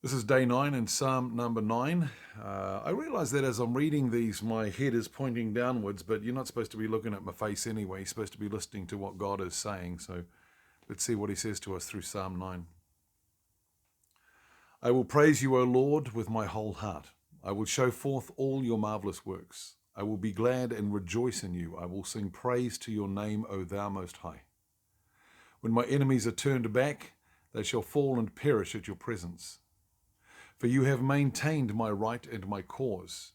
This is day 9 in Psalm number 9. I realize that as I'm reading these, my head is pointing downwards, but you're not supposed to be looking at my face anyway. You're supposed to be listening to what God is saying. So let's see what he says to us through Psalm 9. I will praise you, O Lord, with my whole heart. I will show forth all your marvelous works. I will be glad and rejoice in you. I will sing praise to your name, O thou most high. When my enemies are turned back, they shall fall and perish at your presence. For you have maintained my right and my cause.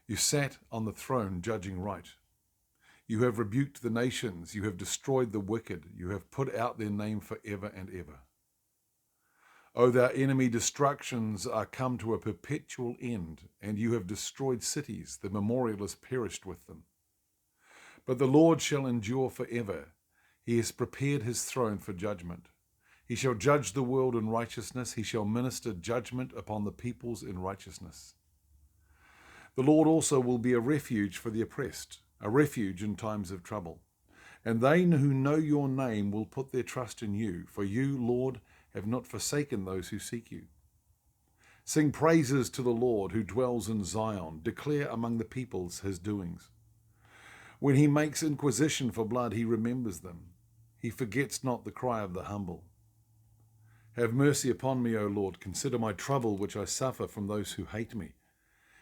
You sat on the throne judging right. You have rebuked the nations. You have destroyed the wicked. You have put out their name forever and ever. O thou enemy, destructions are come to a perpetual end, and you have destroyed cities. The memorial is perished with them. But the Lord shall endure forever. He has prepared his throne for judgment. He shall judge the world in righteousness. He shall minister judgment upon the peoples in righteousness. The Lord also will be a refuge for the oppressed, a refuge in times of trouble. And they who know your name will put their trust in you, for you, Lord, have not forsaken those who seek you. Sing praises to the Lord who dwells in Zion. Declare among the peoples his doings. When he makes inquisition for blood, he remembers them. He forgets not the cry of the humble. Have mercy upon me, O Lord. Consider my trouble which I suffer from those who hate me.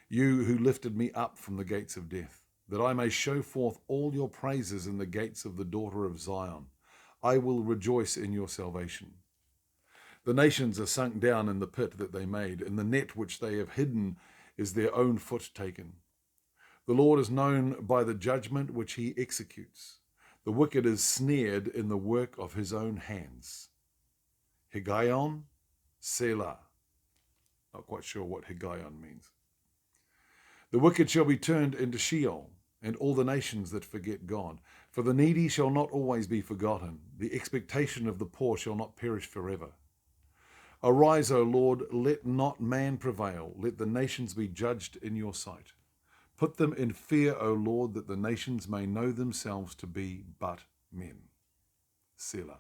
You who lifted me up from the gates of death, that I may show forth all your praises in the gates of the daughter of Zion. I will rejoice in your salvation. The nations are sunk down in the pit that they made. In the net which they have hidden is their own foot taken. The Lord is known by the judgment which he executes. The wicked is snared in the work of his own hands. Higgaion, Selah. Not quite sure what Higgaion means. The wicked shall be turned into Sheol, and all the nations that forget God. For the needy shall not always be forgotten. The expectation of the poor shall not perish forever. Arise, O Lord, let not man prevail. Let the nations be judged in your sight. Put them in fear, O Lord, that the nations may know themselves to be but men. Selah.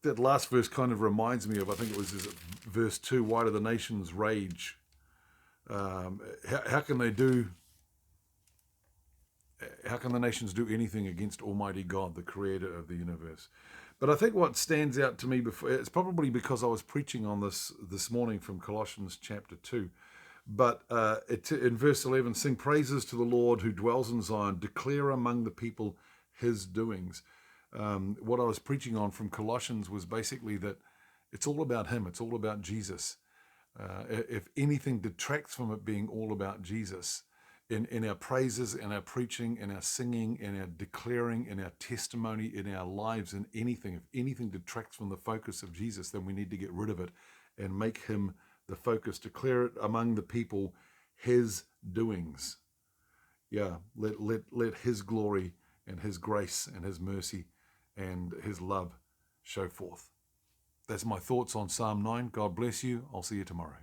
That last verse kind of reminds me of, I think it was verse 2, why do the nations rage? How can the nations do anything against Almighty God, the creator of the universe? But I think what stands out to me, it's probably because I was preaching on this morning from Colossians chapter 2. But in verse 11, sing praises to the Lord who dwells in Zion, declare among the people his doings. What I was preaching on from Colossians was basically that it's all about him. It's all about Jesus. If anything detracts from it being all about Jesus, in our praises, in our preaching, in our singing, in our declaring, in our testimony, in our lives, in anything, if anything detracts from the focus of Jesus, then we need to get rid of it and make him the focus. Declare it among the people his doings. Yeah, let his glory and his grace and his mercy and his love show forth. That's my thoughts on Psalm 9. God bless you. I'll see you tomorrow.